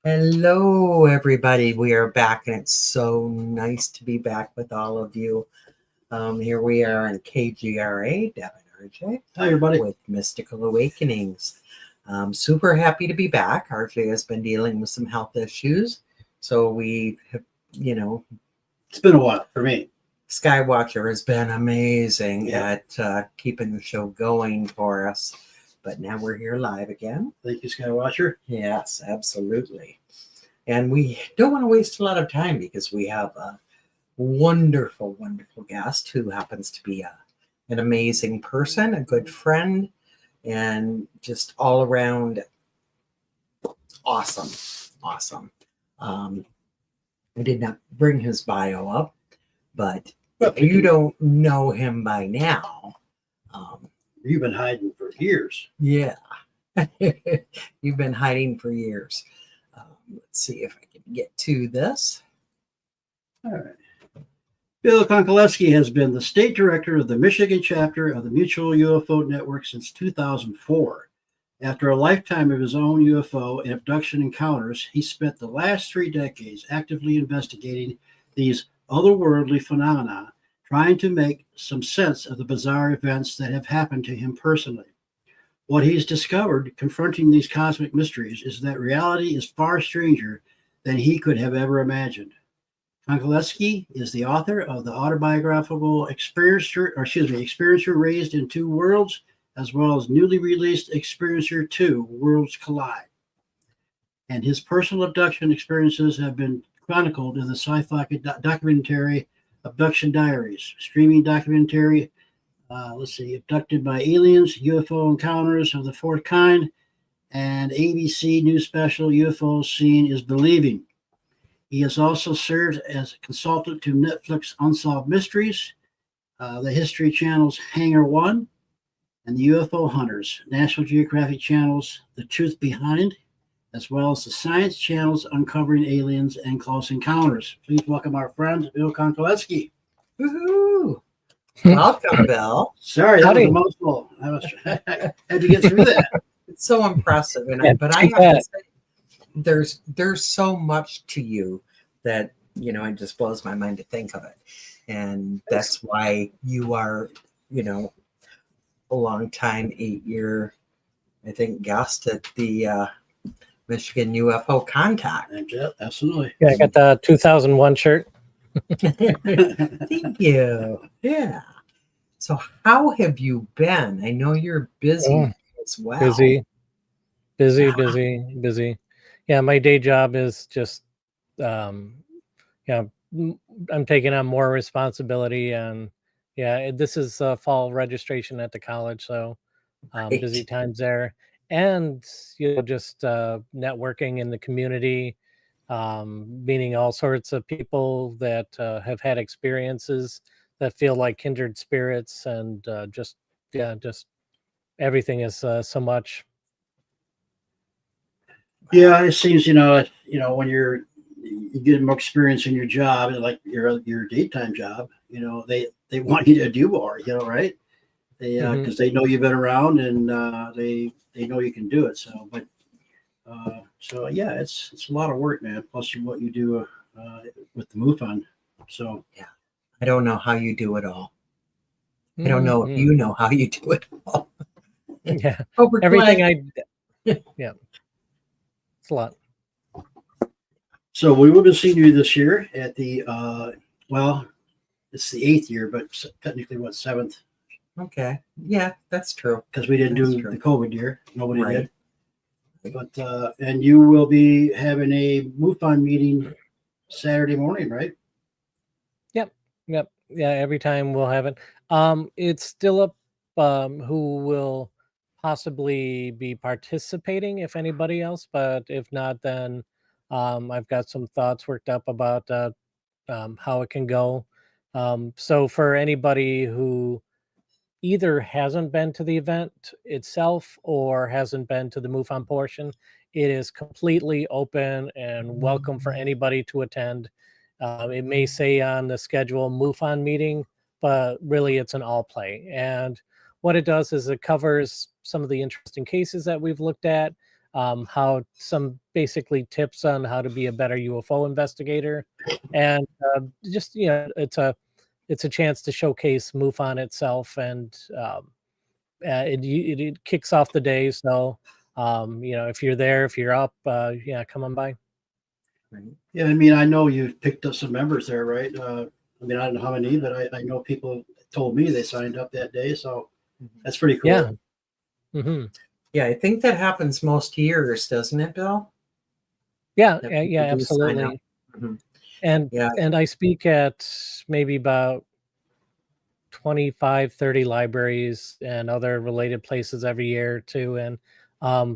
Hello, everybody. We are back, and it's so nice to be back with all of you. Here we are on KGRA, Devin RJ. Hi, everybody. With Mystical Awakenings. Super happy to be back. RJ has been dealing with some health issues, so we have, it's been a while for me. Skywatcher has been amazing at keeping the show going for us. But now we're here live again. Thank you, Skywatcher. Yes, absolutely. And we don't want to waste a lot of time because we have a wonderful, wonderful guest who happens to be an amazing person, a good friend, and just all around awesome. I did not bring his bio up, but if you don't know him by now, you've been hiding for years. Yeah. You've been hiding for years. Let's see if I can get to this. All right. Bill Konkolesky has been the state director of the Michigan chapter of the Mutual UFO Network since 2004. After a lifetime of his own UFO and abduction encounters, he spent the last 3 decades actively investigating these otherworldly phenomena, trying to make some sense of the bizarre events that have happened to him personally. What he's discovered confronting these cosmic mysteries is that reality is far stranger than he could have ever imagined. Konkolesky is the author of the autobiographical Experiencer Raised in Two Worlds, as well as newly released Experiencer 2, Worlds Collide. And his personal abduction experiences have been chronicled in the SyFy documentary Abduction Diaries, streaming documentary, Abducted by Aliens, UFO Encounters of the Fourth Kind, and ABC new special UFO Seeing is Believing. He has also served as a consultant to Netflix Unsolved Mysteries, the History Channel's Hangar One, and the UFO Hunters, National Geographic Channel's The Truth Behind, as well as the Science Channel's Uncovering Aliens and Close Encounters. Please welcome our friend, Bill Konkolesky. Woohoo! Welcome, Bill. Sorry, that was a mouthful. I had to get through that. It's so impressive, but I have to say, there's so much to you that it just blows my mind to think of it, and that's why you are, a long time 8-year, I think, guest at the Michigan UFO Con-tact. Yeah, absolutely. Yeah, I got the 2001 shirt. Thank you. Yeah. So how have you been? I know you're busy as well. Busy. Yeah, my day job is just, I'm taking on more responsibility, and this is fall registration at the college, so busy times there, and just networking in the community. Meeting all sorts of people that have had experiences that feel like kindred spirits, and just everything is so much. Yeah, it seems when you get more experience in your job, like your daytime job, they want you to do more, right? They because they know you've been around, and they know you can do it. So, but. So yeah, it's a lot of work, man. Plus what you do with the MUFON. So yeah, I don't know how you do it all. I don't know if you know how you do it all. Yeah, Over everything clay. yeah, it's a lot. So we would have seen you this year at the well, it's the 8th year, but technically what, 7th? Okay. Yeah, that's true. Because we didn't That's do true. the COVID year. Nobody Right. did. But and you will be having a MUFON meeting Saturday morning, right? Yep. Yeah, every time we'll have it. It's still up who will possibly be participating, if anybody else, but if not, then I've got some thoughts worked up about how it can go. So for anybody who either hasn't been to the event itself or hasn't been to the MUFON portion, it is completely open and welcome for anybody to attend. It may say on the schedule MUFON meeting, but really it's an all play. And what it does is it covers some of the interesting cases that we've looked at, how some basically tips on how to be a better UFO investigator, and just it's a chance to showcase MUFON itself, and it kicks off the day. So if you're there, if you're up, yeah, come on by. Right. Yeah, I mean, I know you've picked up some members there, right? I mean, I don't know how many, but I know people told me they signed up that day, so that's pretty cool. Yeah. Mm-hmm. Yeah, I think that happens most years, doesn't it, Bill? Yeah, That yeah, people do sign up. absolutely. Mhm. And Yeah. and I speak at maybe about 25, 30 libraries and other related places every year too, and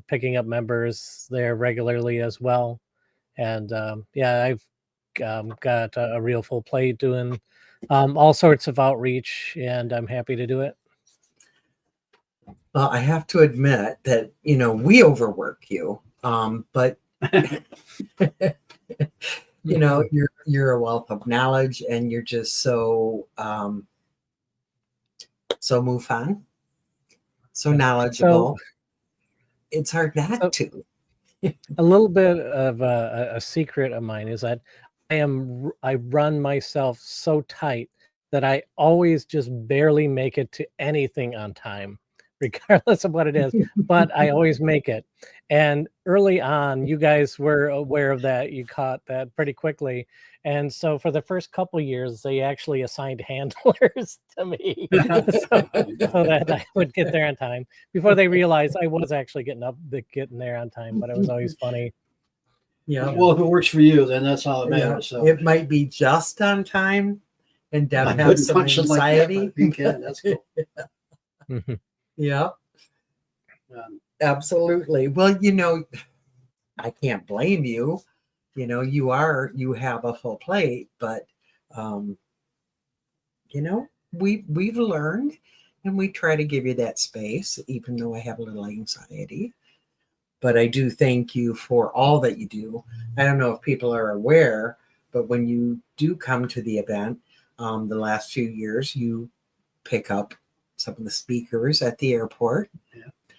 picking up members there regularly as well. And yeah, I've got a real full plate doing all sorts of outreach, and I'm happy to do it. Well, I have to admit that, we overwork you. But you're a wealth of knowledge, and you're just so MUFON, so knowledgeable. It's hard not to. A little bit of a secret of mine is that I run myself so tight that I always just barely make it to anything on time, regardless of what it is. But I always make it. And early on, you guys were aware of that. You caught that pretty quickly. And so for the first couple years, they actually assigned handlers to me so that I would get there on time before they realized I was actually getting there on time. But it was always funny. Yeah. Well, if it works for you, then that's all that matters. Yeah. So It might be just on time, and Deb has some anxiety. Like that, you can. That's cool. Yeah. Absolutely. Well, I can't blame you. You have a full plate, but we've learned, and we try to give you that space, even though I have a little anxiety. But I do thank you for all that you do. I don't know if people are aware, but when you do come to the event, the last few years, you pick up some of the speakers at the airport,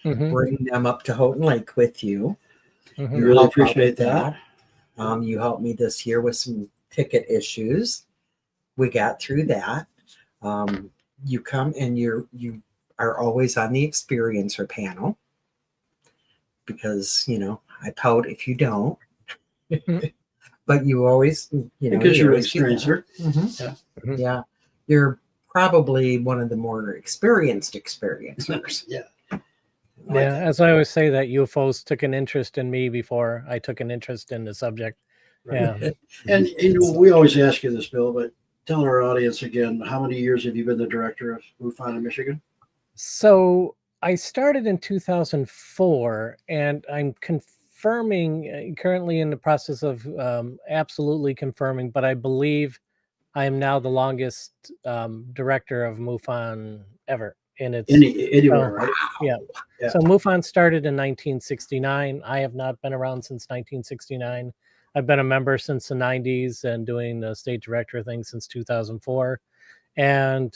bring them up to Houghton Lake with you. You really appreciate that. You helped me this year with some ticket issues. We got through that. You come, and you are always on the experiencer panel, because I pout if you don't. But you always, because you're an experiencer. Yeah, you're probably one of the more experienced experiencers. Yeah. Yeah, as I always say, that UFOs took an interest in me before I took an interest in the subject. Right. Yeah. And we always ask you this, Bill, but tell our audience again, how many years have you been the director of MUFON in Michigan? So I started in 2004, and I'm confirming, currently in the process of absolutely confirming, but I believe I am now the longest director of MUFON ever. Anywhere, right? Yeah. So MUFON started in 1969. I have not been around since 1969. I've been a member since the 90s and doing the state director thing since 2004. And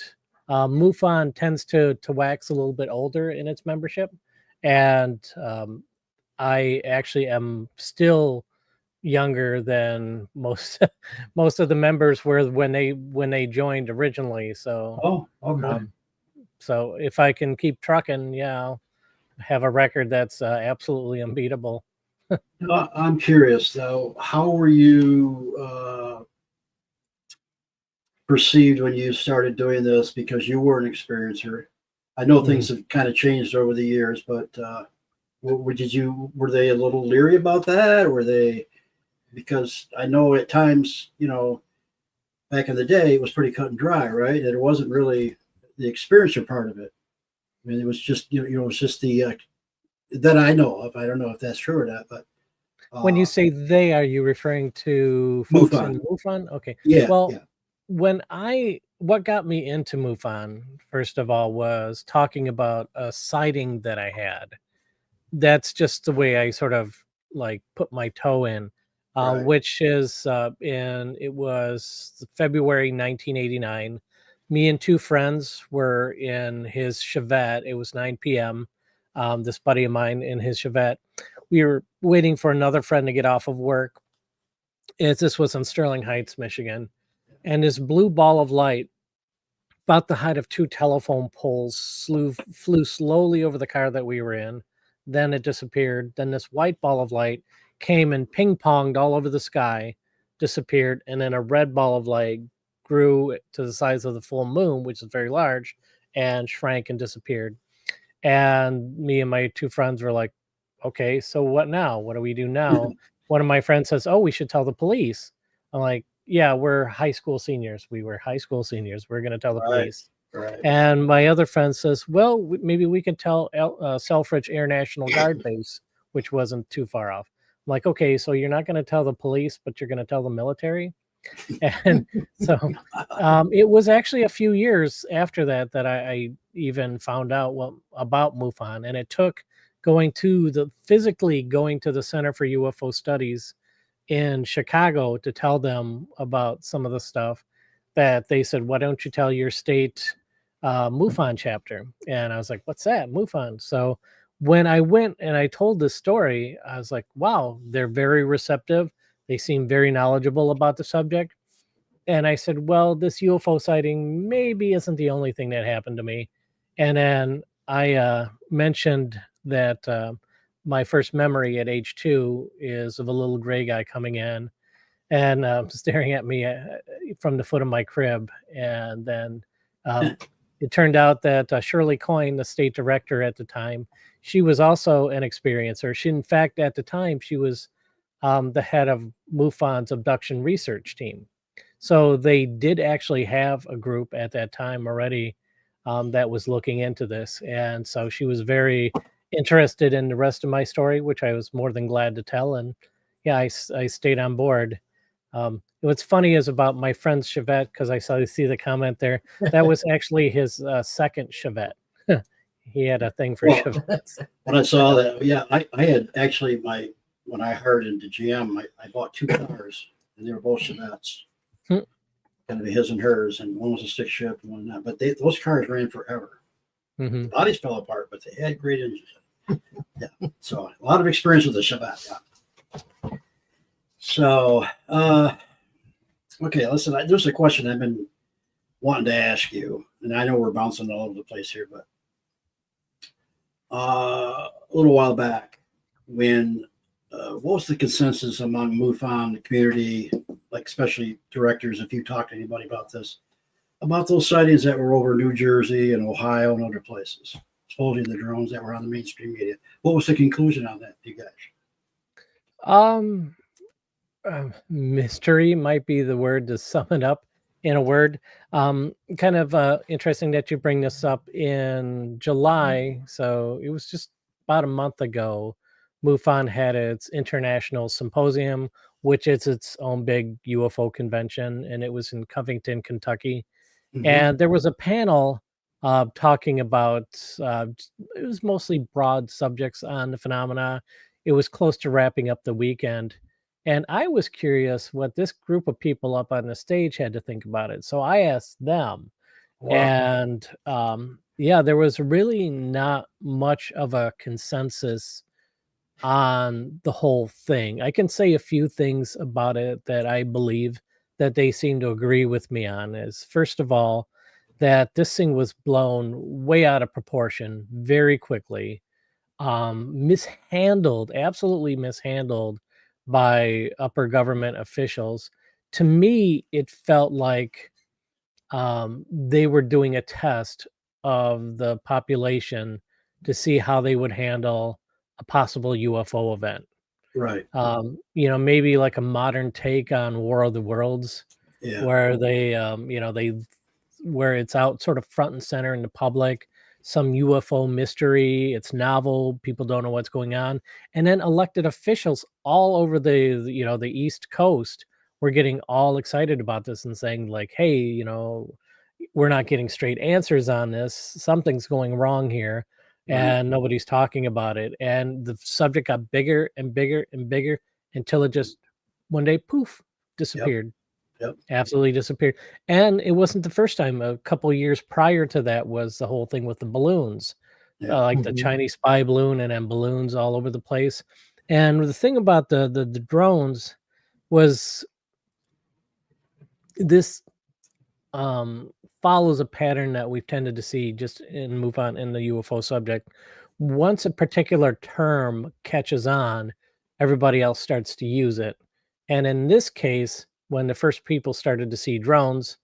MUFON tends to wax a little bit older in its membership. And I actually am still younger than most of the members were when they joined originally. So okay. so if I can keep trucking, yeah, have a record that's absolutely unbeatable. I'm curious though, how were you perceived when you started doing this? Because you were an experiencer. I know things have kind of changed over the years, but were they a little leery about that? Or were they, because I know at times, back in the day, it was pretty cut and dry, right? And it wasn't really the experiencer part of it. I mean, it was just, it was just the, that I know of. I don't know if that's true or not, but. When you say they, are you referring to folks MUFON. in MUFON? Okay. Yeah. Well, yeah. what got me into MUFON, first of all, was talking about a sighting that I had. That's just the way I sort of like put my toe in, Right. which is it was February 1989. Me and two friends were in his Chevette. It was 9 p.m. This buddy of mine in his Chevette. We were waiting for another friend to get off of work. This was in Sterling Heights, Michigan. And this blue ball of light, about the height of two telephone poles, flew slowly over the car that we were in. Then it disappeared. Then this white ball of light came and ping-ponged all over the sky, disappeared, and then a red ball of light grew to the size of the full moon, which is very large, and shrank and disappeared. And me and my two friends were like, okay, so what now? What do we do now? One of my friends says, oh, we should tell the police. I'm like, yeah, we're high school seniors. We were high school seniors. We're going to tell the police. Right. And my other friend says, well, maybe we can tell Selfridge Air National Guard Base, which wasn't too far off. I'm like, okay, so you're not going to tell the police, but you're going to tell the military? And so it was actually a few years after that that I even found out about MUFON. And it took physically going to the Center for UFO Studies in Chicago to tell them about some of the stuff that they said, why don't you tell your state MUFON chapter? And I was like, what's that, MUFON? So when I went and I told this story, I was like, wow, they're very receptive. They seem very knowledgeable about the subject. And I said, well, this UFO sighting maybe isn't the only thing that happened to me. And then I mentioned that my first memory at age 2 is of a little gray guy coming in and staring at me from the foot of my crib. And then it turned out that Shirley Coyne, the state director at the time, she was also an experiencer. In fact, at the time, she was the head of MUFON's abduction research team. So they did actually have a group at that time already that was looking into this. And so she was very interested in the rest of my story, which I was more than glad to tell. And yeah, I stayed on board. What's funny is about my friend's Chevette, because I see the comment there, that was actually his second Chevette. He had a thing for Chevettes. When I saw that, yeah, I had actually when I hired into GM, I bought 2 cars, and they were both Chevettes. Kind of his and hers, and one was a stick shift and one not. But those cars ran forever. The bodies fell apart, but they had great engines. Yeah, so a lot of experience with the Chevette. Yeah. So, okay, listen. There's a question I've been wanting to ask you, and I know we're bouncing all over the place here, but a little while back, when what was the consensus among MUFON, the community, like especially directors, if you talk to anybody about this, about those sightings that were over New Jersey and Ohio and other places, supposedly the drones that were on the mainstream media? What was the conclusion on that, you guys? Mystery might be the word to sum it up in a word. Kind of interesting that you bring this up in July. So it was just about a month ago. MUFON had its international symposium, which is its own big UFO convention, and it was in Covington, Kentucky. And there was a panel talking about, it was mostly broad subjects on the phenomena. It was close to wrapping up the weekend. And I was curious what this group of people up on the stage had to think about it. So I asked them. Wow. And yeah, there was really not much of a consensus on the whole thing. I can say a few things about it that I believe that they seem to agree with me on. Is, first of all, that this thing was blown way out of proportion very quickly. mishandled, absolutely mishandled by upper government officials. To me, it felt like they were doing a test of the population to see how they would handle a possible UFO event. Right. Maybe like a modern take on War of the Worlds, Yeah. where where it's out sort of front and center in the public, some UFO mystery, it's novel, people don't know what's going on. And then elected officials all over the East Coast were getting all excited about this and saying like, hey, we're not getting straight answers on this. Something's going wrong here. Right. And nobody's talking about it. And the subject got bigger and bigger and bigger until it just one day, poof, disappeared. Yep. Absolutely disappeared. And it wasn't the first time. A couple years prior to that was the whole thing with the balloons, Yeah. like the Chinese spy balloon and then balloons all over the place. And the thing about the drones was this follows a pattern that we've tended to see just in MUFON in the UFO subject. Once a particular term catches on, everybody else starts to use it. And in this case, when the first people started to see drones,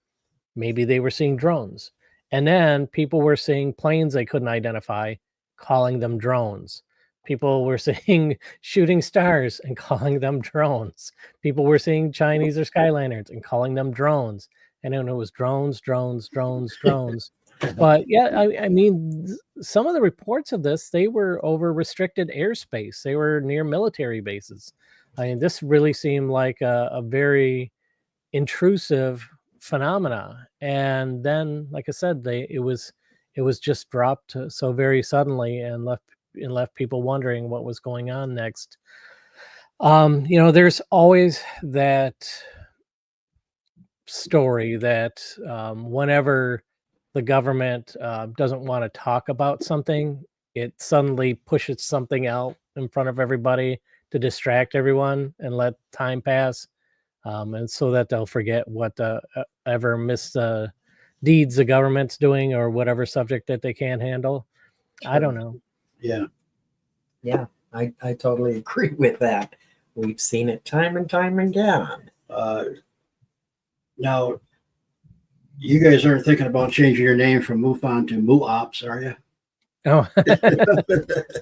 maybe they were seeing drones. And then people were seeing planes they couldn't identify, calling them drones. People were seeing shooting stars and calling them drones. People were seeing Chinese or sky lanterns and calling them drones. And then it was drones. But yeah, I mean, some of the reports of this, they were over restricted airspace. They were near military bases. I mean, this really seemed like a very intrusive phenomena. And then, like I said, it was just dropped so very suddenly and left people wondering what was going on next. There's always that story that whenever the government doesn't want to talk about something, it suddenly pushes something out in front of everybody to distract everyone and let time pass, and so that they'll forget what ever misdeeds the government's doing or whatever subject that they can't handle. Sure. I don't know. Yeah, I totally agree with that. We've seen it time and time again. Now, you guys aren't thinking about changing your name from MUFON to MUOps, are you? Oh,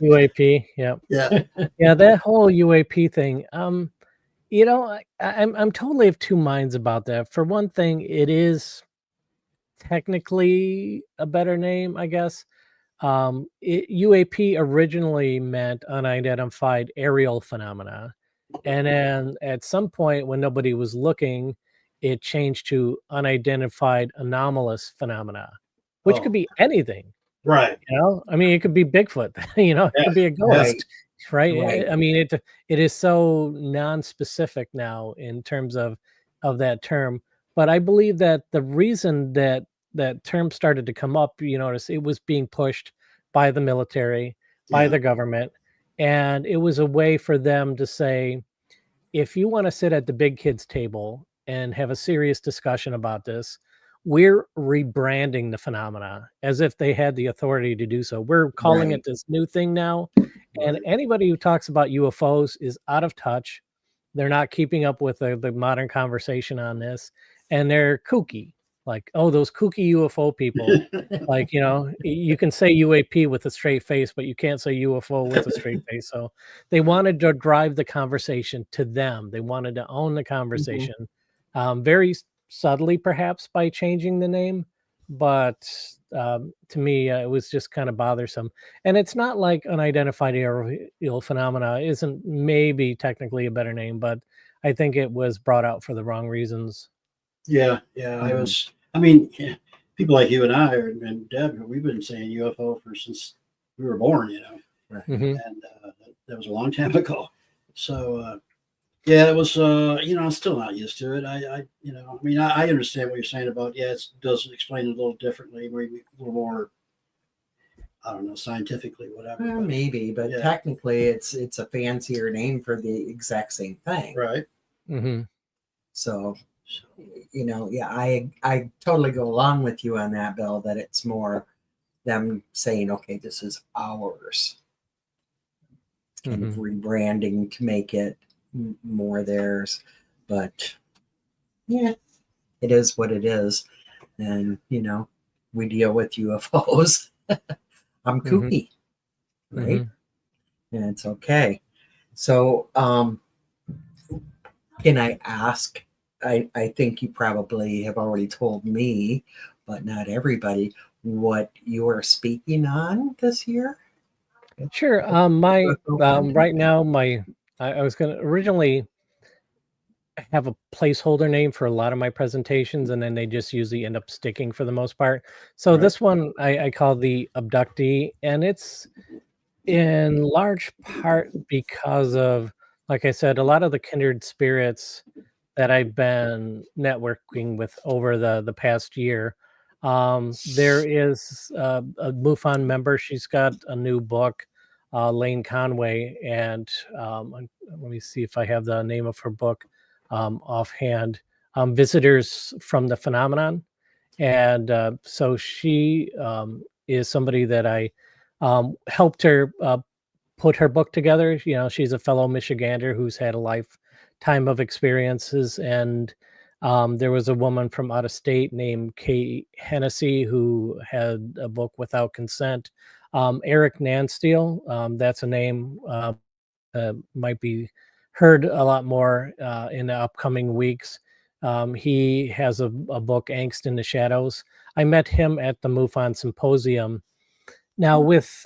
UAP. Yeah. Yeah. That whole UAP thing. I'm totally of two minds about that. For one thing, it is technically a better name, I guess. UAP originally meant unidentified aerial phenomena, and then at some point when nobody was looking, it changed to unidentified anomalous phenomena, which could be anything. Right. I mean, it could be Bigfoot, it could be a ghost, right? I mean, it is so non-specific now in terms of that term. But I believe that the reason that term started to come up, you notice it was being pushed by the military, by the government, and it was a way for them to say, if you want to sit at the big kids table and have a serious discussion about this, we're rebranding the phenomena as if they had the authority to do so. We're calling it this new thing now. And anybody who talks about UFOs is out of touch. They're not keeping up with the modern conversation on this. And they're kooky. Like, oh, those kooky UFO people. Like, you can say UAP with a straight face, but you can't say UFO with a straight face. So they wanted to drive the conversation to them. They wanted to own the conversation. Very subtly, perhaps, by changing the name. But to me, it was just kind of bothersome. And it's not like unidentified aerial phenomena isn't maybe technically a better name, but I think it was brought out for the wrong reasons. Yeah. I mean, people like you and I and Deb, we've been saying UFO since we were born, and that was a long time ago. So, yeah, it was, I'm still not used to it. I understand what you're saying about, it does explain it a little differently, maybe a little more, I don't know, scientifically, whatever. Well, maybe, but technically it's a fancier name for the exact same thing. Right. So, I totally go along with you on that, Bill, that it's more them saying, okay, this is ours. kind of rebranding to make it more theirs. But yeah, it is what it is. And, you know, we deal with UFOs. I'm kooky, right? And it's okay. So, can I ask? I think you probably have already told me, but not everybody, what you are speaking on this year? Sure. Right now, I was going to originally have a placeholder name for a lot of my presentations, and then they just usually end up sticking for the most part. So Right. this one I call the Abductee, and it's in large part because of, like I said, a lot of the kindred spirits that I've been networking with over the past year. There is a MUFON member. She's got a new book, Lane Conway, and let me see if I have the name of her book offhand. Visitors from the Phenomenon, and so she is somebody that I helped her put her book together. You know, she's a fellow Michigander who's had a lifetime of experiences, and there was a woman from out of state named Kay Hennessy who had a book, Without Consent. Eric Nansteel, that's a name might be heard a lot more in the upcoming weeks. He has a book, Angst in the Shadows. I met him at the MUFON Symposium. Now, with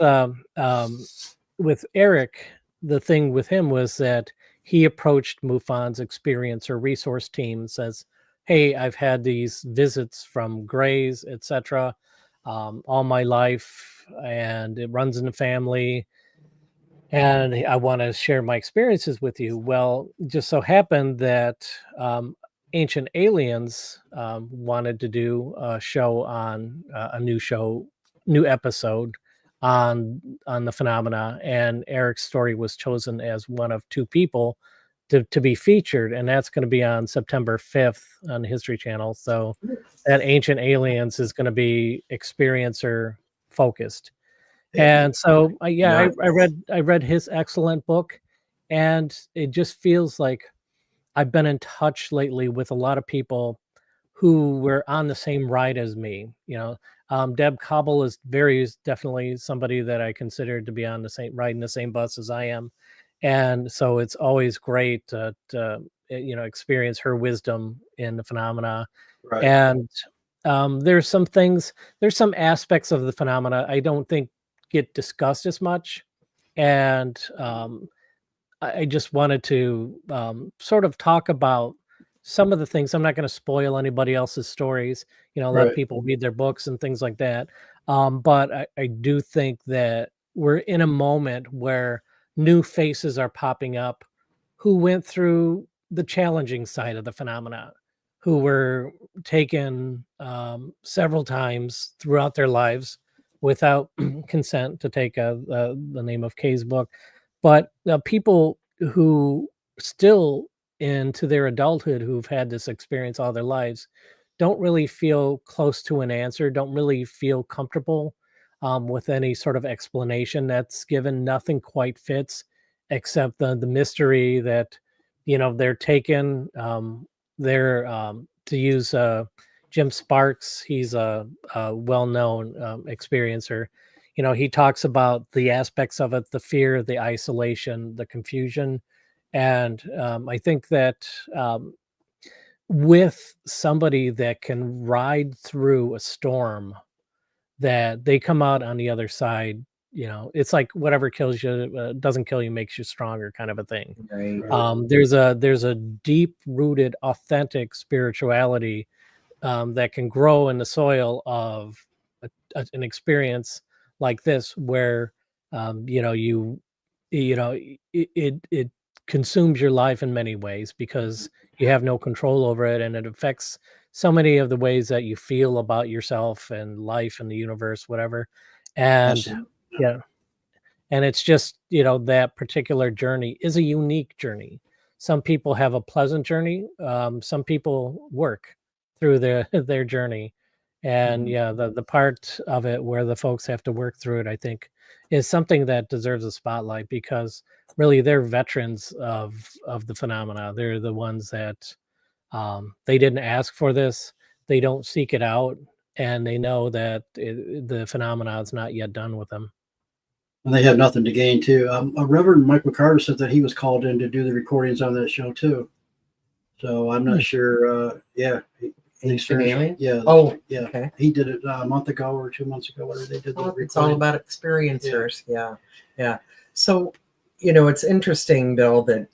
Eric, the thing with him was that he approached MUFON's experience or resource team, says, "Hey, I've had these visits from Greys, etc., all my life, and it runs in the family, and I want to share my experiences with you." Well, just so happened that Ancient Aliens wanted to do a show on a new episode on the phenomena, and Eric's story was chosen as one of two people to be featured, and that's going to be on September 5th on the History Channel. So that Ancient Aliens is going to be experiencer focused. And so I read his excellent book, and it just feels like I've been in touch lately with a lot of people who were on the same ride as me. You know, Deb Cobble is definitely somebody that I consider to be on the same riding the same bus as I am, and so it's always great to experience her wisdom in the phenomena. Right. And there's some aspects of the phenomena I don't think get discussed as much, and I just wanted to sort of talk about some of the things. I'm not going to spoil anybody else's stories, let Right. people read their books and things like that. But I do think that we're in a moment where new faces are popping up who went through the challenging side of the phenomena, who were taken several times throughout their lives without consent to take the name of Kay's book. But people who still into their adulthood who've had this experience all their lives don't really feel close to an answer, don't really feel comfortable with any sort of explanation that's given. Nothing quite fits except the mystery that they're taken. They're to use Jim Sparks. He's a well-known experiencer. He talks about the aspects of it, the fear, the isolation, the confusion. And I think that with somebody that can ride through a storm, that they come out on the other side, it's like whatever kills you, doesn't kill you, makes you stronger, kind of a thing. Right. There's a deep rooted, authentic spirituality that can grow in the soil of an experience like this, where it consumes your life in many ways because you have no control over it, and it affects so many of the ways that you feel about yourself and life and the universe, whatever. And Absolutely. yeah, and it's just that particular journey is a unique journey. Some people have a pleasant journey, some people work through their journey. And yeah, the part of it where the folks have to work through it, I think is something that deserves a spotlight, because really they're veterans of the phenomena. They're the ones that they didn't ask for this, they don't seek it out, and they know that the phenomena is not yet done with them. And they have nothing to gain too. Reverend Michael Carter said that he was called in to do the recordings on that show too. So I'm not sure. Yeah, Ancient Alien? Yeah. Oh, yeah. Okay. He did it a month ago or 2 months ago. Whatever they did. It's all about experiencers. Yeah. So, it's interesting, Bill, that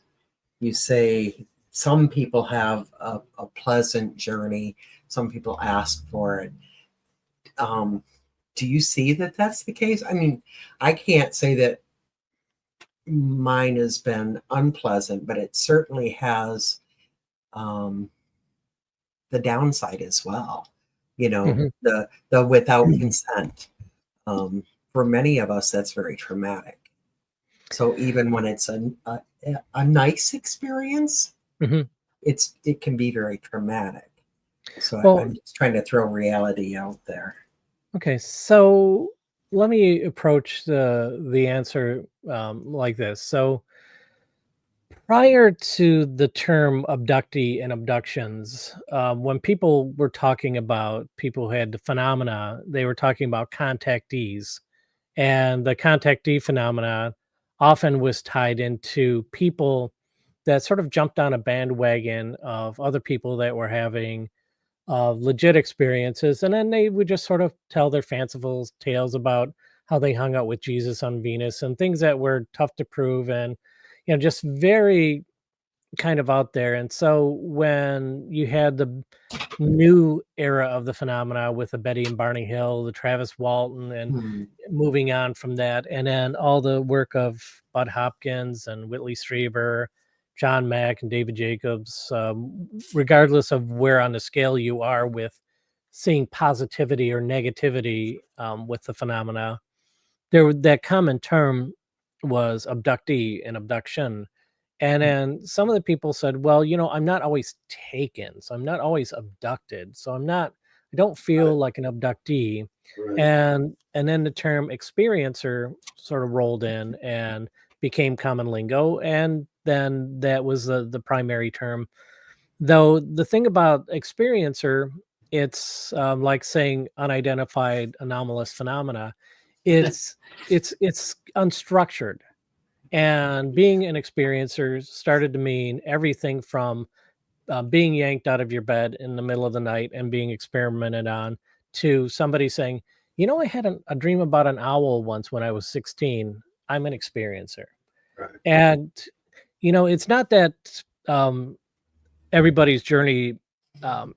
you say some people have a pleasant journey. Some people ask for it. Do you see that that's the case? I mean, I can't say that mine has been unpleasant, but it certainly has the downside as well. The without consent. For many of us, that's very traumatic. So even when it's a nice experience, it can be very traumatic. So I'm just trying to throw reality out there. Okay, so let me approach the answer like this. So prior to the term abductee and abductions, when people were talking about people who had the phenomena, they were talking about contactees. And the contactee phenomena often was tied into people that sort of jumped on a bandwagon of other people that were having legit experiences. And then they would just sort of tell their fanciful tales about how they hung out with Jesus on Venus and things that were tough to prove, and just very kind of out there. And so when you had the new era of the phenomena with the Betty and Barney Hill, the Travis Walton, and moving on from that, and then all the work of Bud Hopkins and Whitley Strieber, John Mack, and David Jacobs, regardless of where on the scale you are with seeing positivity or negativity with the phenomena, that common term was abductee and abduction. And then some of the people said, well, I'm not always taken, so I'm not always abducted, so I don't feel like an abductee. Right. And then the term experiencer sort of rolled in and became common lingo, and then that was the primary term. Though the thing about experiencer, it's like saying unidentified anomalous phenomena. It's unstructured. And being an experiencer started to mean everything from being yanked out of your bed in the middle of the night and being experimented on, to somebody saying, I had a dream about an owl once when I was 16. I'm an experiencer. Right. And, it's not that everybody's journey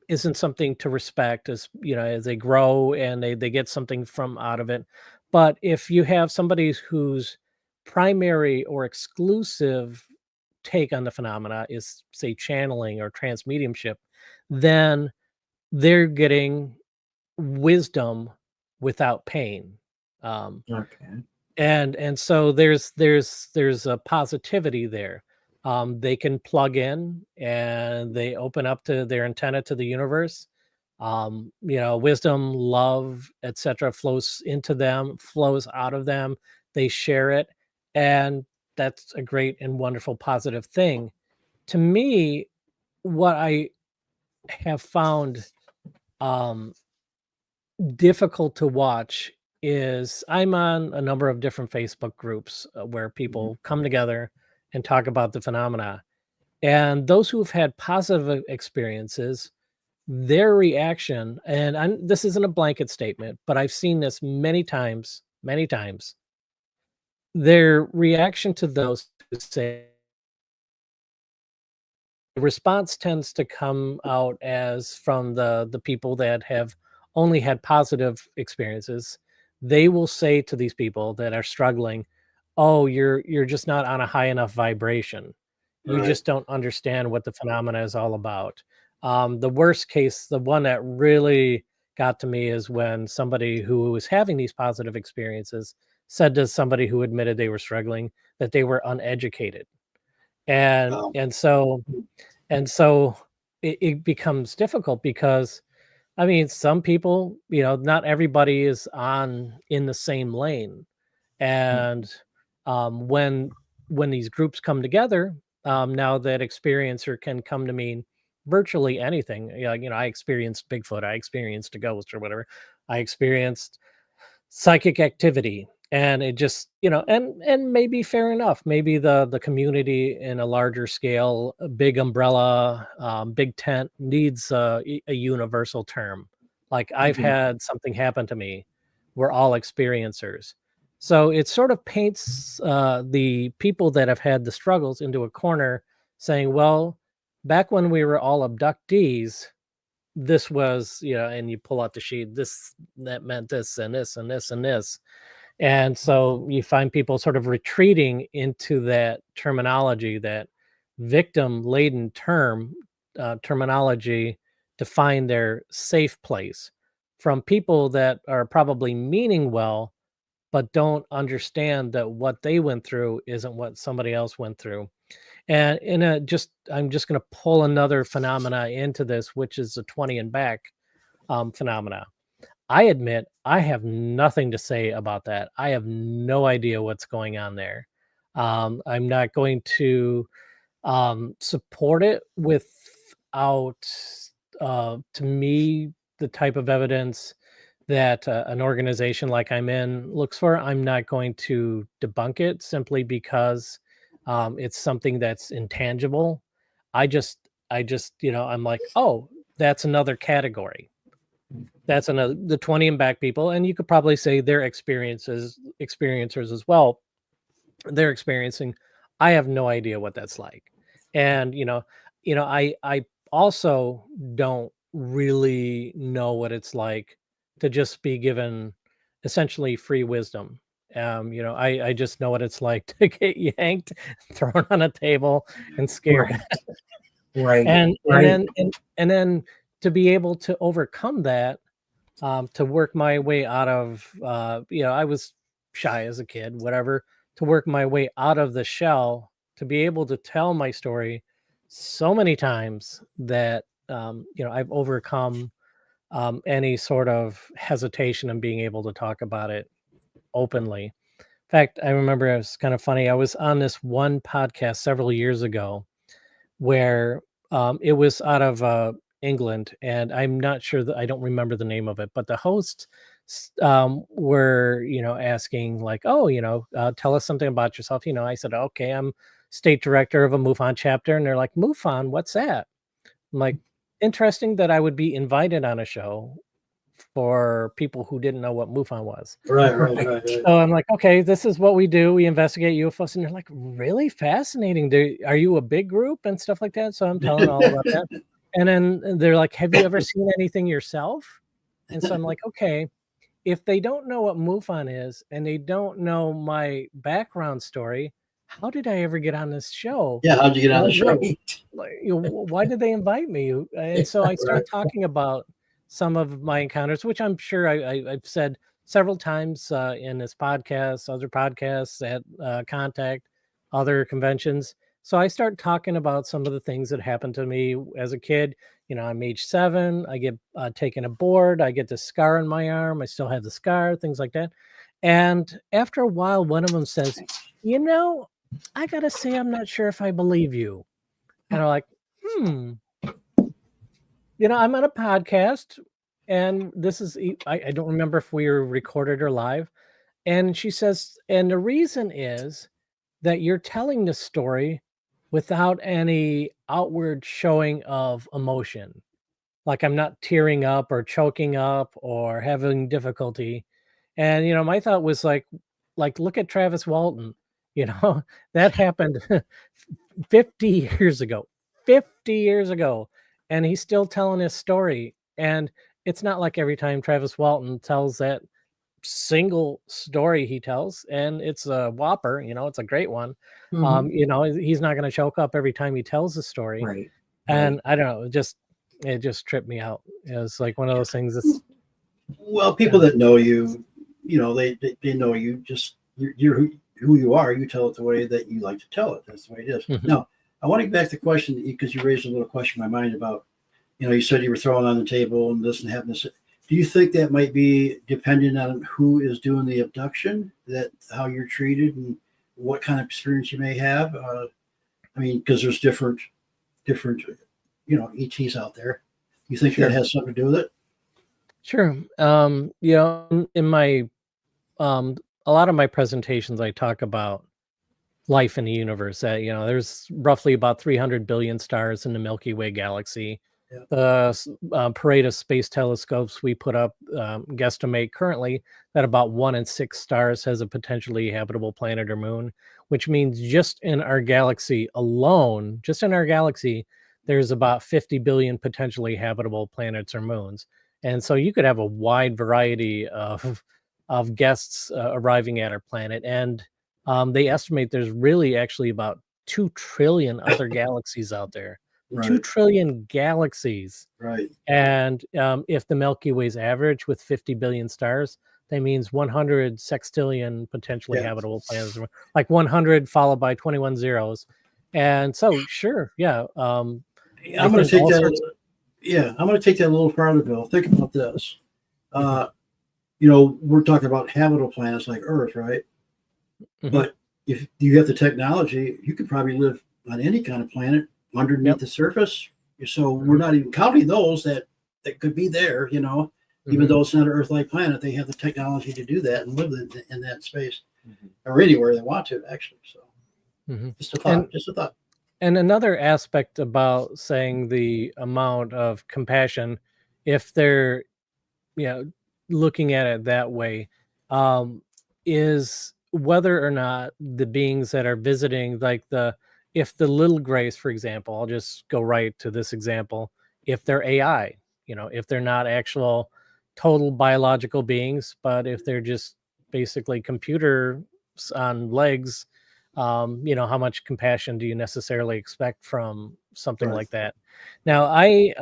isn't something to respect, as as they grow and they get something from out of it. But if you have somebody whose primary or exclusive take on the phenomena is, say, channeling or transmediumship, then they're getting wisdom without pain. Okay. And so there's a positivity there. They can plug in and they open up to their antenna to the universe. Wisdom, love, etc. flows into them, flows out of them. They share it, and that's a great and wonderful positive thing. To me, what I have found difficult to watch is I'm on a number of different Facebook groups where people come together and talk about the phenomena. And those who've had positive experiences, their reaction, and this isn't a blanket statement, but I've seen this many times, their reaction to those who say, the response tends to come out as from the people that have only had positive experiences. They will say to these people that are struggling, oh, you're just not on a high enough vibration. You Right. just don't understand what the phenomena is all about. The worst case, the one that really got to me, is when somebody who was having these positive experiences said to somebody who admitted they were struggling that they were uneducated. And Wow. so it becomes difficult, because I mean, some people, not everybody is in the same lane. And when these groups come together, now that experiencer can come to mean virtually anything. I experienced Bigfoot, I experienced a ghost or whatever, I experienced psychic activity, and it just, and maybe fair enough, maybe the community in a larger scale, a big umbrella, big tent needs a universal term. Like, I've had something happen to me, we're all experiencers. So it sort of paints the people that have had the struggles into a corner, saying, well, back when we were all abductees, this was, and you pull out the sheet, that meant this and this and this and this. And so you find people sort of retreating into that terminology, that victim laden terminology, to find their safe place from people that are probably meaning well, but don't understand that what they went through isn't what somebody else went through. And I'm just going to pull another phenomena into this, which is the 20 and back phenomena. I admit I have nothing to say about that. I have no idea what's going on there. I'm not going to support it without, to me, the type of evidence that an organization like I'm in looks for. I'm not going to debunk it simply because it's something that's intangible. I just, I'm like, oh, that's another category. That's another, the 20 and back people. And you could probably say they're experiencers as well. They're experiencing, I have no idea what that's like. And, I also don't really know what it's like to just be given essentially free wisdom. I just know what it's like to get yanked, thrown on a table, and scared. Right. And Right. then to be able to overcome that, to work my way out of, I was shy as a kid, whatever, to work my way out of the shell, to be able to tell my story so many times that, I've overcome any sort of hesitation in being able to talk about it openly. In fact, I remember, it was kind of funny. I was on this one podcast several years ago where it was out of England, and I'm not sure that, I don't remember the name of it, but the hosts were, asking like, oh, tell us something about yourself. I said, okay, I'm state director of a MUFON chapter. And they're like, MUFON, what's that? I'm like, interesting that I would be invited on a show for people who didn't know what MUFON was. Right. So I'm like, okay, this is what we do. We investigate UFOs. And they're like, really fascinating. Are you a big group and stuff like that? So I'm telling all about that. And then they're like, have you ever seen anything yourself? And so I'm like, okay, if they don't know what MUFON is and they don't know my background story, how did I ever get on this show? Yeah, how'd you get on the show? Why did they invite me? And so I started talking about some of my encounters, which I'm sure I've said several times in this podcast, other podcasts, at Contact, other conventions. So I start talking about some of the things that happened to me as a kid. I'm age 7. I get taken aboard. I get this scar on my arm. I still have the scar, things like that. And after a while, one of them says, I got to say, I'm not sure if I believe you. And I'm like, I'm on a podcast, and this is, I don't remember if we were recorded or live. And she says, and the reason is that you're telling the story without any outward showing of emotion. Like, I'm not tearing up or choking up or having difficulty. And, my thought was like, look at Travis Walton, that happened 50 years ago, 50 years ago. And he's still telling his story. And it's not like every time Travis Walton tells that single story he tells, and it's a whopper, it's a great one. He's not going to choke up every time he tells the story. Right. And I don't know, it just tripped me out. It was like one of those things that's, Well, people that know you, they know you, just you're who you are. You tell it the way that you like to tell it. That's the way it is. Mhm. Now, I want to get back to the question, because you raised a little question in my mind about, you said you were throwing on the table and this and having this. Do you think that might be dependent on who is doing the abduction, that how you're treated and what kind of experience you may have? I mean, because there's different, ETs out there. You think Sure. that has something to do with it? Sure. In my a lot of my presentations, I talk about life in the universe. That there's roughly about 300 billion stars in the Milky Way galaxy. Yeah. The parade of space telescopes we put up guesstimate currently that about 1 in 6 stars has a potentially habitable planet or moon, which means just in our galaxy alone, there's about 50 billion potentially habitable planets or moons. And so you could have a wide variety of guests arriving at our planet. And they estimate there's really actually about 2 trillion other galaxies out there. 2 Right. trillion galaxies. Right. And if the Milky Way's average with 50 billion stars, that means 100 sextillion potentially habitable planets, like 100 followed by 21 zeros. And so, sure, yeah. I'm going to take that. I'm going to take that a little farther, Bill. Think about this. We're talking about habitable planets like Earth, right? Mhm. But if you have the technology, you could probably live on any kind of planet underneath the surface. So we're not even counting those that could be there, even though it's not an Earth-like planet, they have the technology to do that and live in that space or anywhere they want to, actually. So just a thought. And another aspect about saying the amount of compassion, if they're, looking at it that way, is whether or not the beings that are visiting, like if the little grays, for example, I'll just go right to this example, if they're AI, if they're not actual total biological beings, but if they're just basically computers on legs, how much compassion do you necessarily expect from something like that? Now, I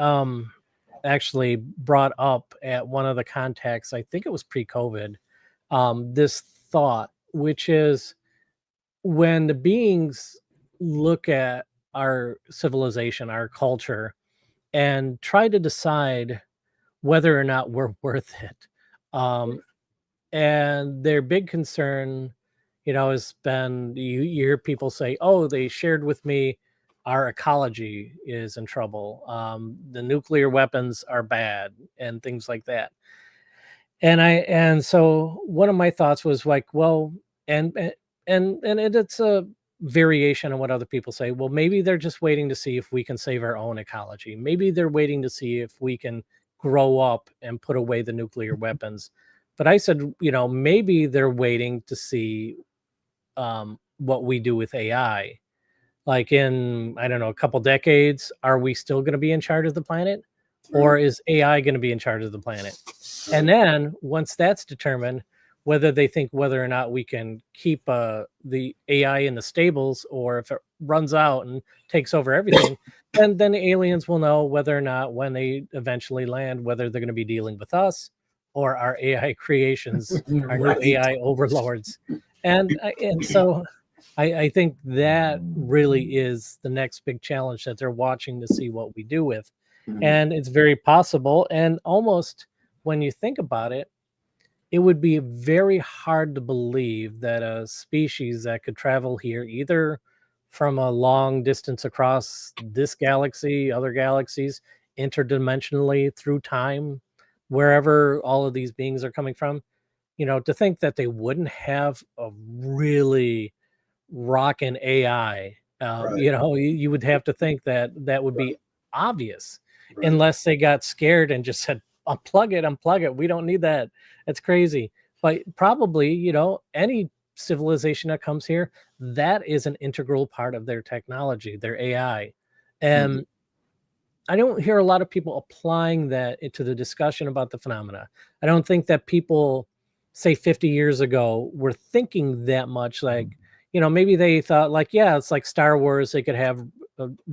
actually brought up at one of the contacts, I think it was pre-COVID, this thought, which is when the beings look at our civilization, our culture, and try to decide whether or not we're worth it. And their big concern, has been you hear people say, oh, they shared with me our ecology is in trouble. The nuclear weapons are bad and things like that. And so one of my thoughts was like, well, and it's a variation on what other people say. Well, maybe they're just waiting to see if we can save our own ecology. Maybe they're waiting to see if we can grow up and put away the nuclear weapons. But I said, maybe they're waiting to see what we do with AI. Like in, I don't know, a couple decades, are we still going to be in charge of the planet? Or is AI going to be in charge of the planet? And then once that's determined, whether they think whether or not we can keep the AI in the stables, or if it runs out and takes over everything, then the aliens will know whether or not when they eventually land, whether they're going to be dealing with us or our AI creations, our new AI overlords. And so I think that really is the next big challenge that they're watching to see what we do with. And it's very possible. And almost when you think about it, it would be very hard to believe that a species that could travel here, either from a long distance across this galaxy, other galaxies, interdimensionally through time, wherever all of these beings are coming from, to think that they wouldn't have a really rockin' AI. You would have to think that that would be obvious, unless they got scared and just said, unplug it. We don't need that. That's crazy. But probably, any civilization that comes here, that is an integral part of their technology, their AI. And I don't hear a lot of people applying that into the discussion about the phenomena. I don't think that people, say 50 years ago, were thinking that much. Like, maybe they thought like, yeah, it's like Star Wars. They could have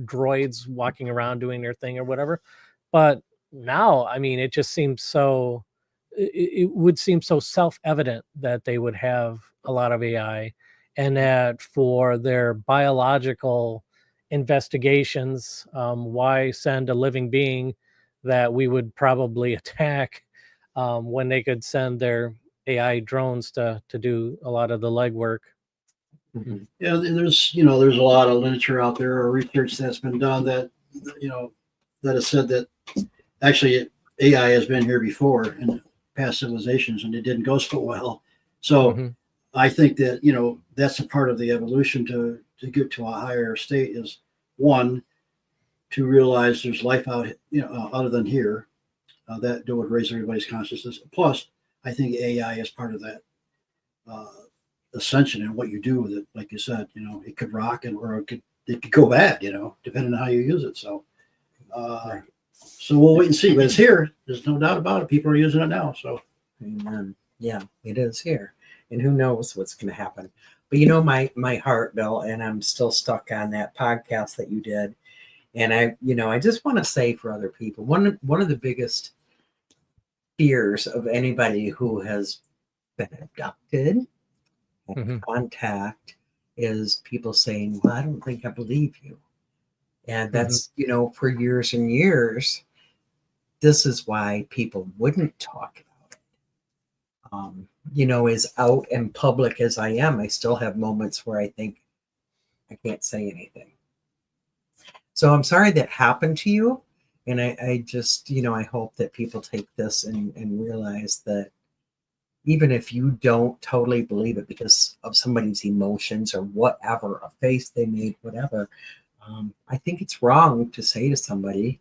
droids walking around doing their thing or whatever. But now, I mean, it just seems so, it would seem so self-evident that they would have a lot of AI, and that for their biological investigations, why send a living being that we would probably attack when they could send their AI drones to do a lot of the legwork. Mhm. Yeah, there's a lot of literature out there or research that's been done that that has said that actually AI has been here before in past civilizations and it didn't go so well. So Mm-hmm. I think that that's a part of the evolution to get to a higher state is one to realize there's life out other than here that would raise everybody's consciousness. Plus, I think AI is part of that ascension and what you do with it. Like you said, it could rock or it could go bad, depending on how you use it. So, Right. so we'll wait and see. But it's here. There's no doubt about it. People are using it now. So, Amen. Yeah, it is here, and who knows what's going to happen. But my heart, Bill, and I'm still stuck on that podcast that you did. And I just want to say for other people, one of the biggest fears of anybody who has been abducted, Mm-hmm. contact, is people saying, "Well, I don't think I believe you." And that's, for years and years, this is why people wouldn't talk about it. As out and public as I am, I still have moments where I think I can't say anything. So I'm sorry that happened to you. And I just, I hope that people take this and realize that even if you don't totally believe it because of somebody's emotions or whatever, a face they made, whatever, I think it's wrong to say to somebody,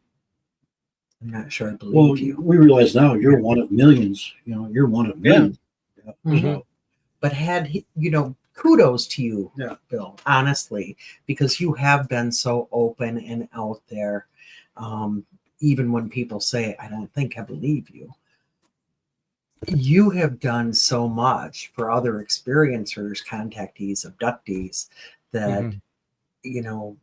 "I'm not sure I believe you." we realize now you're one of millions. You're one of millions. Yeah. Mhm. But kudos to you, Yeah. Bill, honestly, because you have been so open and out there. Even when people say, "I don't think I believe you," you have done so much for other experiencers, contactees, abductees, that, Mhm.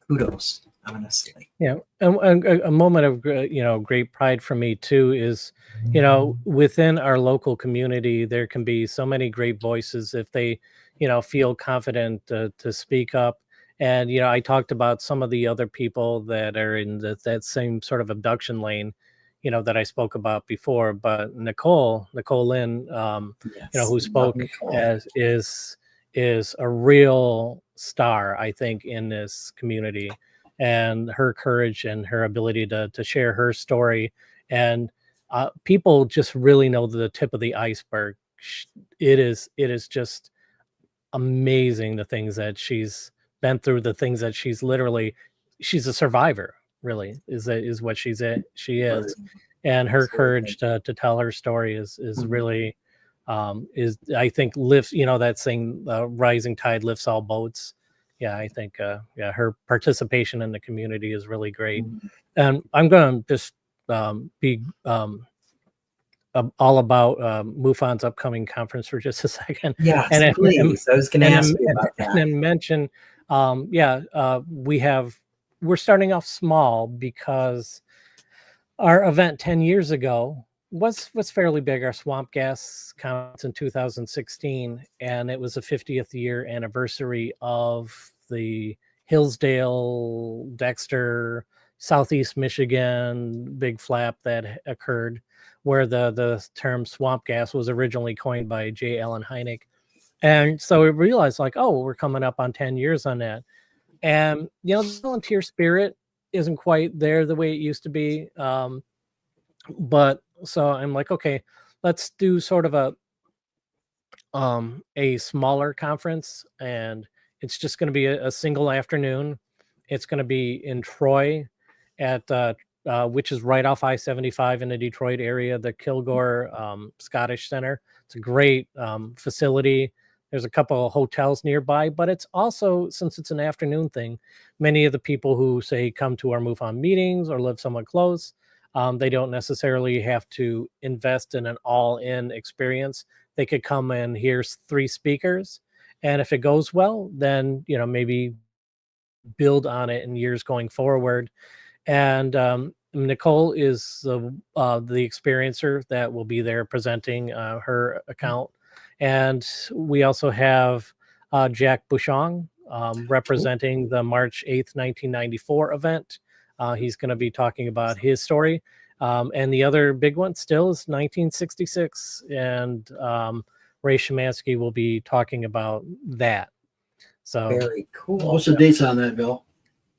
Kudos, honestly. Yeah, and a moment of great pride for me too is, within our local community, there can be so many great voices if they, feel confident to speak up. And I talked about some of the other people that are in that same sort of abduction lane, that I spoke about before. But Nicole Lynn, Yes, who love spoke Nicole. as is a real star, I think, in this community, and her courage and her ability to share her story. And people just really know the tip of the iceberg. It is just amazing the things that she's been through, the things that she's a survivor, really, is what she Right. is. And her Absolutely. courage to tell her story is Mhm. really is, I think, lifts, that saying, rising tide lifts all boats. Yeah, I think her participation in the community is really great. Mhm. And I'm gonna just be all about MUFON's upcoming conference for just a second, Yes, and please. I was going to and ask then you about and that. then mention, we're starting off small because our event 10 years ago was fairly big. Our swamp gas conference in 2016, and it was the 50th year anniversary of the Hillsdale, Dexter, Southeast Michigan big flap that occurred, where the term swamp gas was originally coined by J. Allen Hynek. And so we realized, like, oh, we're coming up on 10 years on that. And the volunteer spirit isn't quite there the way it used to be. But so I'm like, okay, let's do sort of a smaller conference, and it's just going to be a single afternoon. It's going to be in Troy at which is right off I-75 in the Detroit area, the Kilgore Scottish Center. It's a great facility. There's a couple of hotels nearby, but it's also, since it's an afternoon thing, many of the people who say come to our MUFON meetings or live somewhat close, they don't necessarily have to invest in an all-in experience. They could come and hear 3 speakers, and if it goes well, then maybe build on it in years going forward. And Nicole is the experiencer that will be there presenting her account. And we also have Jack Bouchon Cool. representing the March 8th, 1994 event. He's going to be talking about his story. And the other big one still is 1966, and Ray Szymanski will be talking about that. So Very cool. What's the dates on that, Bill?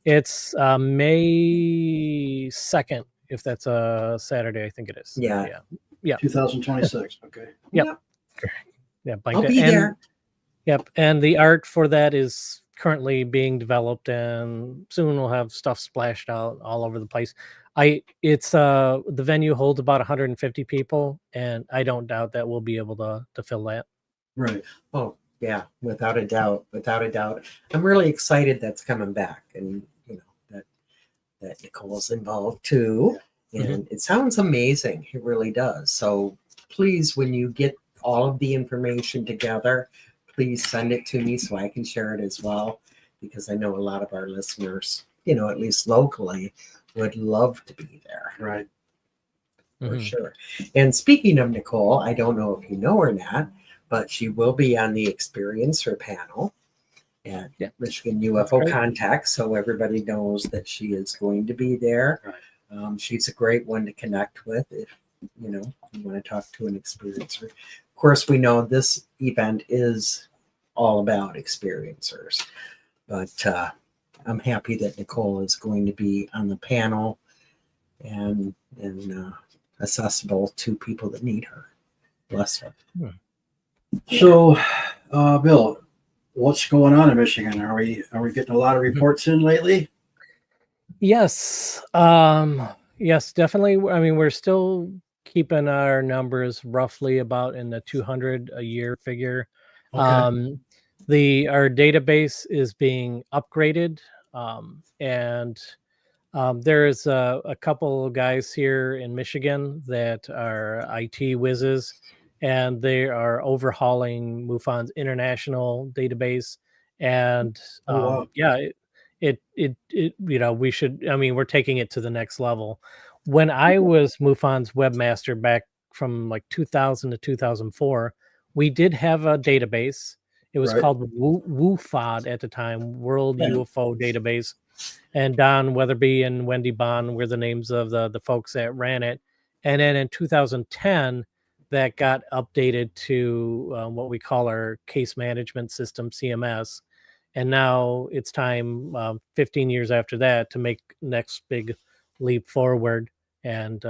it's May 2nd, if that's a Saturday, I think it is. Yeah. Yeah. 2026. Okay. Yep. Yeah. I'll be there. Yep. And the art for that is currently being developed, and soon we'll have stuff splashed out all over the place. It's the venue holds about 150 people, and I don't doubt that we'll be able to fill that. Right. Oh, yeah, without a doubt. Without a doubt. I'm really excited that's coming back, and that Nicole's involved too. And it sounds amazing. It really does. So please, when you get all of the information together, please send it to me so I can share it as well, because I know a lot of our listeners, at least locally, would love to be there. Right. For sure. And speaking of Nicole, I don't know if you know or not, but she will be on the Experiencer panel at Michigan UFO Con-tact, so everybody knows that she is going to be there. Right. She's a great one to connect with if you want to talk to an experiencer. Of course, we know this event is all about experiencers, but I'm happy that Nicole is going to be on the panel and accessible to people that need her. Bless her. So, Bill, what's going on in Michigan? Are we getting a lot of reports in lately? Yes. Yes, definitely. I mean, we're still keeping our numbers roughly about in the 200 a year figure. Okay. Our database is being upgraded, and there's a couple of guys here in Michigan that are IT whizzes, and they are overhauling MUFON's international database. And wow. we should. I mean, we're taking it to the next level. When I was MUFON's webmaster back from like 2000 to 2004, we did have a database. It was called WUFOD at the time, World UFO Database. And Don Weatherby and Wendy Bond were the names of the folks that ran it. And then in 2010, that got updated to what we call our case management system, CMS. And now it's time, 15 years after that, to make next big leap forward. And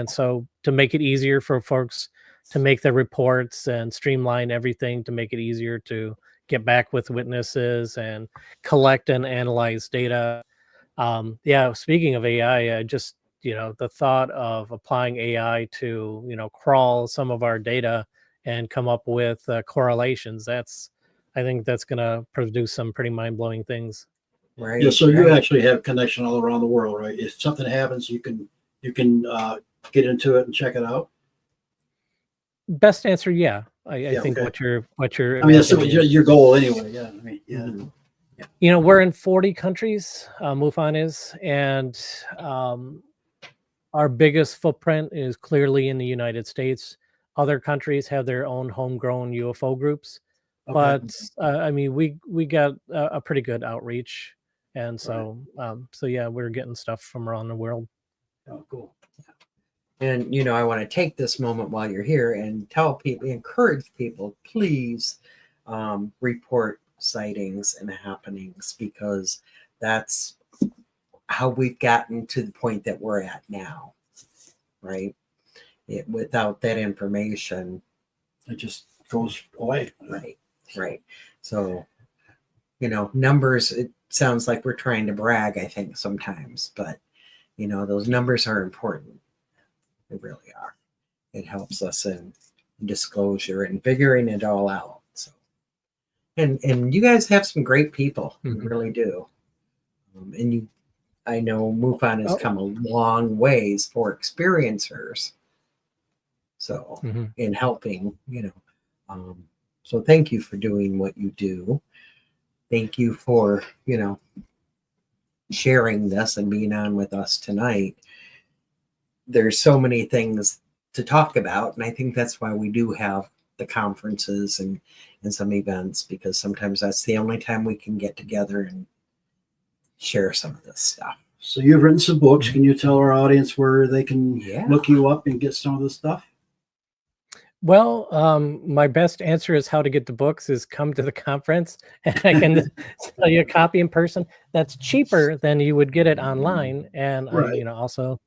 so to make it easier for folks to make their reports and streamline everything, to make it easier to get back with witnesses and collect and analyze data. Speaking of AI, I just, the thought of applying AI to, crawl some of our data and come up with correlations, I think that's going to produce some pretty mind-blowing things. Right. Yeah. So you actually have connection all around the world, right? If something happens, you can get into it and check it out. Best answer, yeah. I think what you're. I mean, that's your goal anyway. Yeah. I mean, yeah. Mm-hmm. We're in 40 countries. MUFON is, and our biggest footprint is clearly in the United States. Other countries have their own homegrown UFO groups, but I mean, we got a pretty good outreach, and so we're getting stuff from around the world. Oh, cool. And, I want to take this moment while you're here and encourage people, please report sightings and happenings, because that's how we've gotten to the point that we're at now, right? Without that information, it just goes away. Right. So, numbers, it sounds like we're trying to brag, I think, sometimes, but, those numbers are important. They really are. It helps us in disclosure and figuring it all out. So, and you guys have some great people. You really do. I know MUFON has come a long ways for experiencers. So in helping, so thank you for doing what you do. Thank you for, sharing this and being on with us tonight. There's so many things to talk about, and I think that's why we do have the conferences and some events, because sometimes that's the only time we can get together and share some of this stuff. So you've written some books. Can you tell our audience where they can Yeah. look you up and get some of this stuff? Well, my best answer is how to get the books is come to the conference and I can sell you a copy in person. That's cheaper than you would get it online. And I, Right. also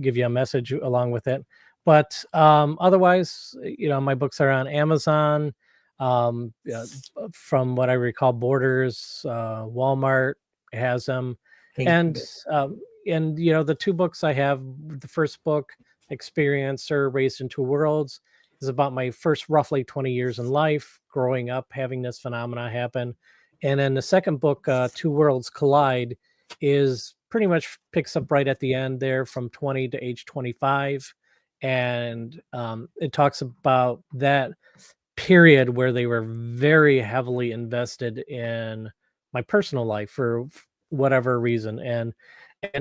give you a message along with it. But otherwise, my books are on Amazon. From what I recall, Borders, Walmart has them. Thank And you. the two books I have, the first book, Experiencer, Raised in Two Worlds, is about my first roughly 20 years in life, growing up, having this phenomena happen. And then the second book, Two Worlds Collide, is pretty much picks up right at the end there from 20 to age 25. And it talks about that period where they were very heavily invested in my personal life for whatever reason. And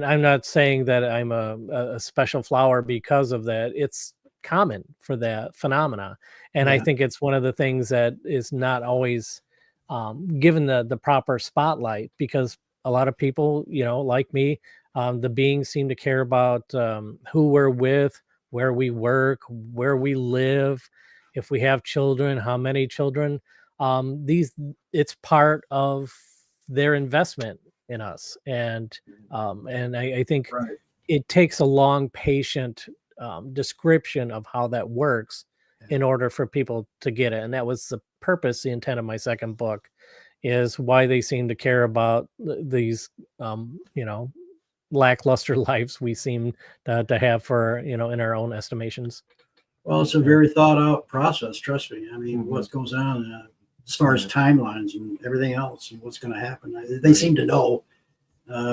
I'm not saying that I'm a special flower because of that. It's common for that phenomena. And I Yeah. think it's one of the things that is not always given the proper spotlight, because a lot of people, like me, the beings seem to care about who we're with, where we work, where we live, if we have children, how many children. It's part of their investment in us. And I think Right. it takes a long, patient description of how that works in order for people to get it. And that was the purpose, the intent of my second book, is why they seem to care about these, lackluster lives we seem to have for, in our own estimations. Well, it's a very thought out process. Trust me. I mean, Mhm. what goes on as far as timelines and everything else and what's going to happen. They seem to know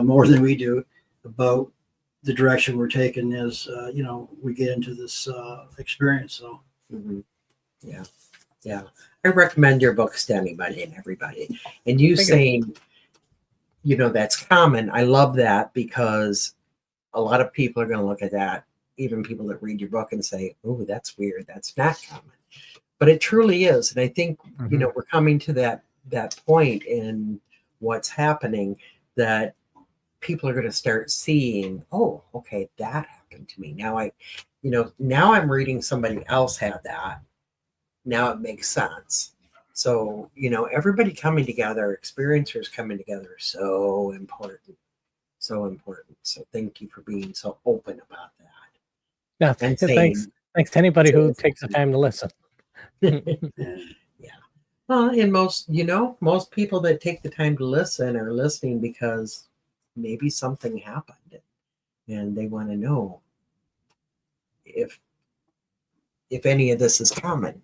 more than we do about the direction we're taking as, we get into this experience. So, Mhm. Yeah. Yeah. I recommend your books to anybody and everybody. And you Thank you. saying, that's common. I love that, because a lot of people are going to look at that, even people that read your book, and say, oh, that's weird. That's not common. But it truly is. And I think, we're coming to that point in what's happening, that people are going to start seeing, oh, okay, that happened to me. Now I'm reading somebody else had that. Now it makes sense. So, everybody coming together, experiencers coming together, is so important. So important. So thank you for being so open about that. Yeah, And thanks. Thanks to anybody who takes the time to listen. yeah. Yeah. Well, and most people that take the time to listen are listening because maybe something happened and they want to know if any of this is common.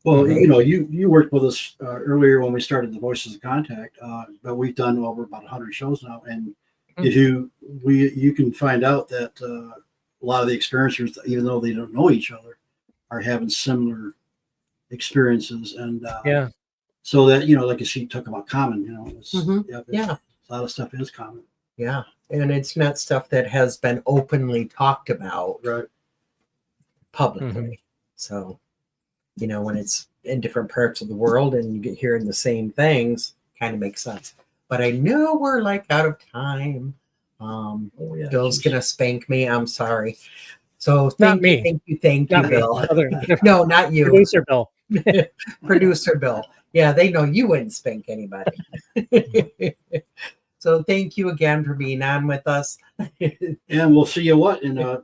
Well, Right. you worked with us earlier when we started the Voices of Contact, but we've done over about 100 shows now. And if you can find out that a lot of the experiencers, even though they don't know each other, are having similar experiences. And Yeah. so that, like you talk about common, Yeah. a lot of stuff is common. Yeah. And it's not stuff that has been openly talked about publicly. So, when it's in different parts of the world and you get hearing the same things, kind of makes sense. But I know we're out of time. Bill's gonna spank me. I'm sorry. So Not me. Thank you, Bill. No, not you. Producer Bill. Producer Bill. Yeah, they know you wouldn't spank anybody. So thank you again for being on with us. And we'll see you in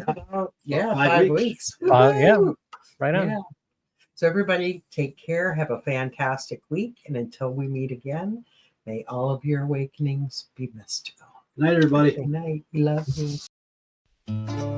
5 weeks. Yeah, right on. Yeah. So everybody take care. Have a fantastic week. And until we meet again, may all of your awakenings be mystical. Good night, everybody. Good night. We love you.